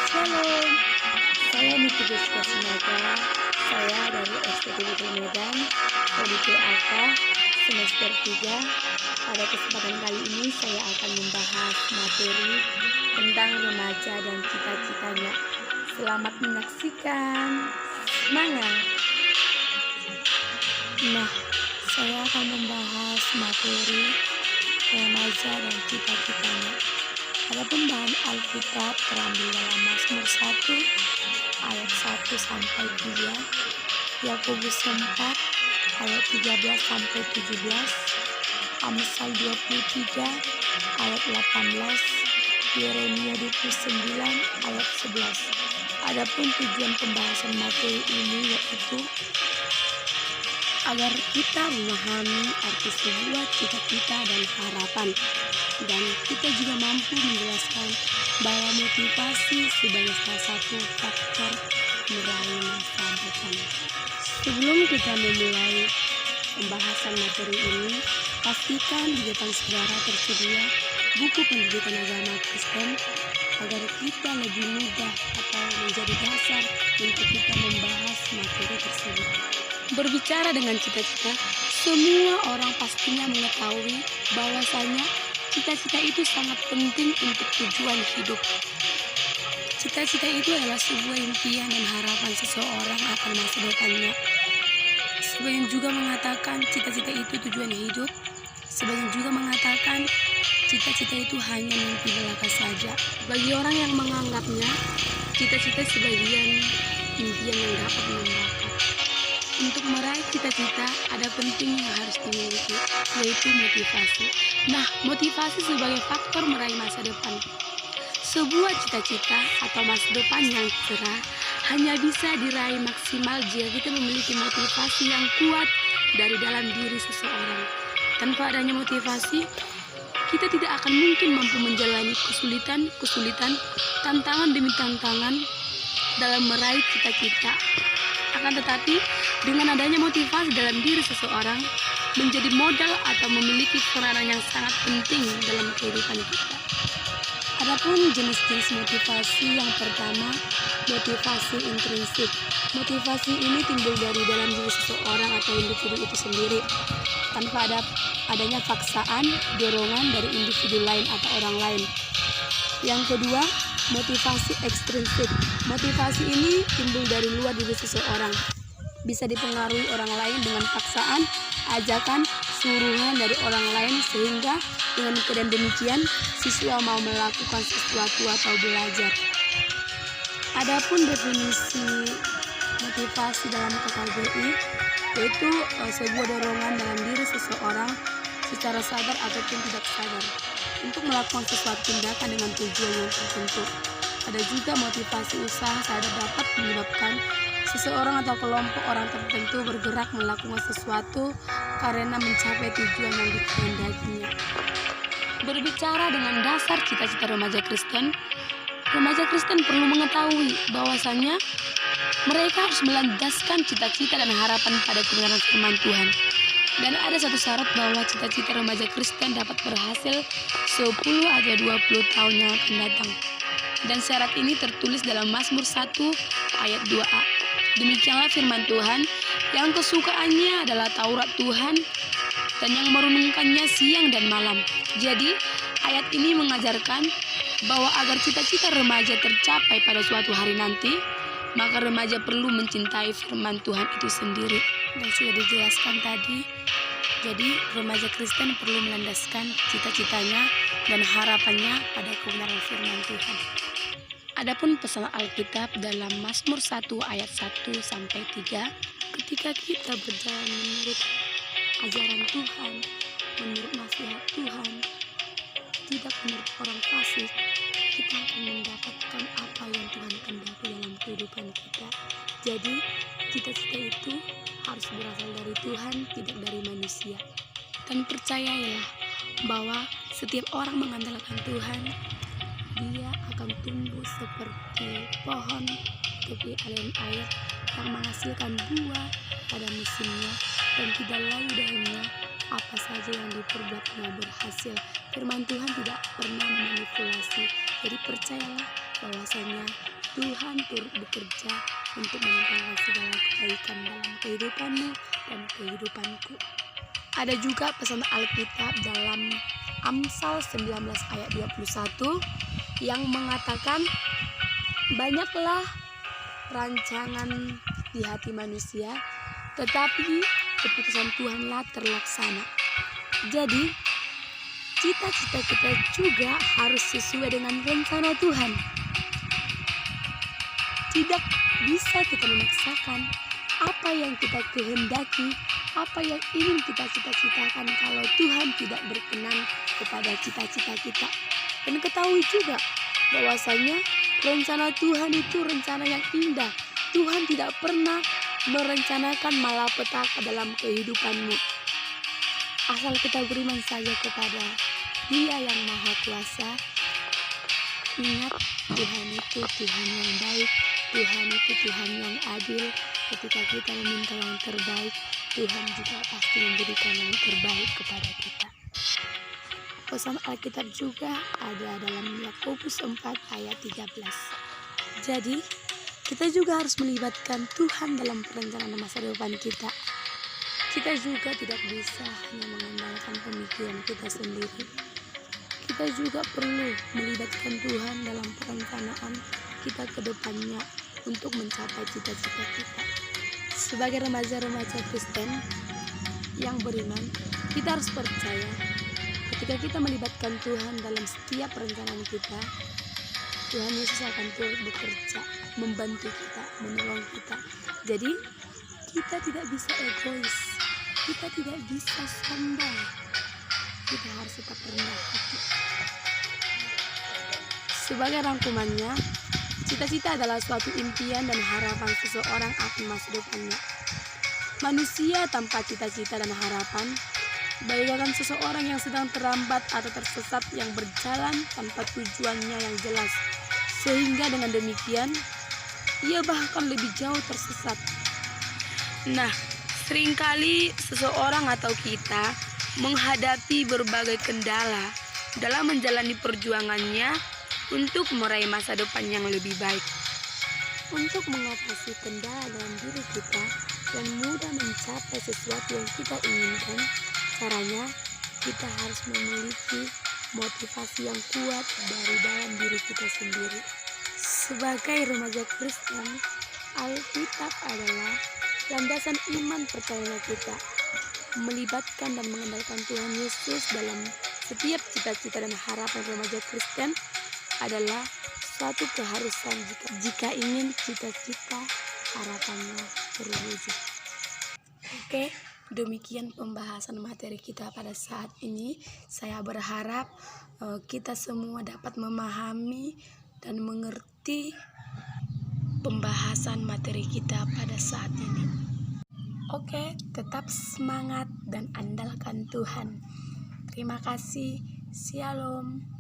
Shalom, saya Niki Jessica Sinaga. Saya dari STT Negeri Medan, prodi PAK semester 3. Pada kesempatan kali ini saya akan membahas materi tentang remaja dan cita-citanya. Selamat menyaksikan. Semangat. Nah, saya akan membahas materi remaja dan cita-citanya. Adapun bahan Alkitab terambil dalam Mazmur 1 ayat 1 sampai 3, Yakobus 4 ayat 13 sampai 17, Amsal 23 ayat 18, Yeremia 29 ayat 11. Adapun tujuan pembahasan materi ini yaitu agar kita memahami arti sebuah cita-cita dan harapan, dan kita juga mampu menjelaskan bahwa motivasi sebagai salah satu faktor meraih masa depan. Sebelum kita memulai pembahasan materi ini, pastikan di depan saudara tersedia buku pendidikan agama Kristen agar kita lebih mudah atau menjadi dasar untuk kita membahas materi tersebut. Berbicara dengan cita-cita, semua orang pastinya mengetahui bahwasanya cita-cita itu sangat penting untuk tujuan hidup. Cita-cita itu adalah sebuah impian dan harapan seseorang akan masa depannya. Sebagian juga mengatakan cita-cita itu tujuan hidup. Sebagian juga mengatakan cita-cita itu hanya mimpi belaka saja. Bagi orang yang menganggapnya, cita-cita sebagian impian yang dapat membakar. Untuk meraih cita-cita, ada penting yang harus dimiliki, yaitu motivasi. Nah, motivasi sebagai faktor meraih masa depan. Sebuah cita-cita atau masa depan yang cerah hanya bisa diraih maksimal jika kita memiliki motivasi yang kuat dari dalam diri seseorang. Tanpa adanya motivasi, kita tidak akan mungkin mampu menjalani kesulitan, tantangan demi tantangan dalam meraih cita-cita. Akan tetapi, dengan adanya motivasi dalam diri seseorang menjadi modal atau memiliki peranan yang sangat penting dalam kehidupan kita. Adapun jenis-jenis motivasi, yang pertama, motivasi intrinsik. Motivasi ini timbul dari dalam diri seseorang atau individu itu sendiri, tanpa adanya paksaan, dorongan dari individu lain atau orang lain. Yang kedua, motivasi ekstrinsik. Motivasi ini timbul dari luar diri seseorang, bisa dipengaruhi orang lain dengan paksaan, ajakan, suruhan dari orang lain, sehingga dengan keadaan demikian siswa mau melakukan sesuatu atau belajar. Adapun definisi motivasi dalam KKBI, yaitu sebuah dorongan dalam diri seseorang secara sadar ataupun tidak sadar untuk melakukan sesuatu tindakan dengan tujuan yang tertentu. Ada juga motivasi usaha sadar dapat menyebabkan seseorang atau kelompok orang tertentu bergerak melakukan sesuatu karena mencapai tujuan yang dikehendakinya. Berbicara dengan dasar cita-cita remaja Kristen perlu mengetahui bahwasanya mereka harus melandaskan cita-cita dan harapan pada kebenaran firman Tuhan. Dan ada satu syarat bahwa cita-cita remaja Kristen dapat berhasil 10 atau 20 tahun yang akan datang. Dan syarat ini tertulis dalam Mazmur 1 ayat 2a. Demikianlah firman Tuhan, yang kesukaannya adalah Taurat Tuhan dan yang merenungkannya siang dan malam. Jadi, ayat ini mengajarkan bahwa agar cita-cita remaja tercapai pada suatu hari nanti, maka remaja perlu mencintai firman Tuhan itu sendiri. Dan sudah dijelaskan tadi, jadi remaja Kristen perlu melandaskan cita-citanya dan harapannya pada kebenaran firman Tuhan. Adapun pesan Alkitab dalam Mazmur 1 ayat 1 sampai 3, ketika kita berjalan menurut ajaran Tuhan, menurut nasihat Tuhan, tidak menurut orang fasik, kita akan mendapatkan apa yang Tuhan kehendaki dalam kehidupan kita. Jadi, cita-cita itu harus berasal dari Tuhan, tidak dari manusia. Dan percayalah bahwa setiap orang mengandalkan Tuhan, dia akan tumbuh seperti pohon tepi aliran air yang menghasilkan buah pada musimnya, dan tidak layu daunnya, apa saja yang diperbuatnya berhasil. Firman Tuhan tidak pernah memanipulasi. Jadi percayalah bahwasanya Tuhan turut bekerja untuk mendatangkan segala kebaikan dalam kehidupanmu dan kehidupanku. Ada juga pesan Alkitab dalam Amsal 19 ayat 21 yang mengatakan, banyaklah rancangan di hati manusia, tetapi keputusan Tuhanlah terlaksana. Jadi, cita-cita kita juga harus sesuai dengan rencana Tuhan. Tidak bisa kita memaksakan apa yang kita kehendaki, apa yang ingin kita cita-citakan kalau Tuhan tidak berkenan kepada cita-cita kita. Dan ketahui juga bahwasanya rencana Tuhan itu rencana yang indah. Tuhan tidak pernah merencanakan malapetaka dalam kehidupanmu. Asal kita beriman saja kepada Dia yang Maha Kuasa. Ingat, Tuhan itu Tuhan yang baik, Tuhan itu Tuhan yang adil. Ketika kita meminta yang terbaik, Tuhan juga pasti memberikan yang terbaik kepada kita. Pesan Alkitab juga ada dalam Yakobus 4 ayat 13. Jadi, kita juga harus melibatkan Tuhan dalam perencanaan masa depan kita. Kita juga tidak bisa hanya mengandalkan pemikiran kita sendiri. Kita juga perlu melibatkan Tuhan dalam perencanaan kita ke depannya untuk mencapai cita-cita kita. Sebagai remaja-remaja Kristen yang beriman, kita harus percaya ketika kita melibatkan Tuhan dalam setiap perencanaan kita, Tuhan Yesus akan turut bekerja, membantu kita, menolong kita. Jadi, kita tidak bisa egois, kita tidak bisa sombong, kita harus tetap rendah hati. Sebagai rangkumannya, cita-cita adalah suatu impian dan harapan seseorang akan masa depannya. Manusia tanpa cita-cita dan harapan bagaikan seseorang yang sedang terlambat atau tersesat yang berjalan tanpa tujuannya yang jelas. Sehingga dengan demikian, ia bahkan lebih jauh tersesat. Nah, seringkali seseorang atau kita menghadapi berbagai kendala dalam menjalani perjuangannya untuk meraih masa depan yang lebih baik. Untuk mengatasi kendala dalam diri kita dan mudah mencapai sesuatu yang kita inginkan, caranya kita harus memiliki motivasi yang kuat dari dalam diri kita sendiri. Sebagai remaja Kristen, Alkitab adalah landasan iman percaya kita. Melibatkan dan mengandalkan Tuhan Yesus dalam setiap cita-cita dan harapan remaja Kristen adalah suatu keharusan jika ingin cita-cita harapannya terwujud. Oke, demikian pembahasan materi kita pada saat ini. Saya berharap kita semua dapat memahami dan mengerti pembahasan materi kita pada saat ini. Oke, tetap semangat dan andalkan Tuhan. Terima kasih. Shalom.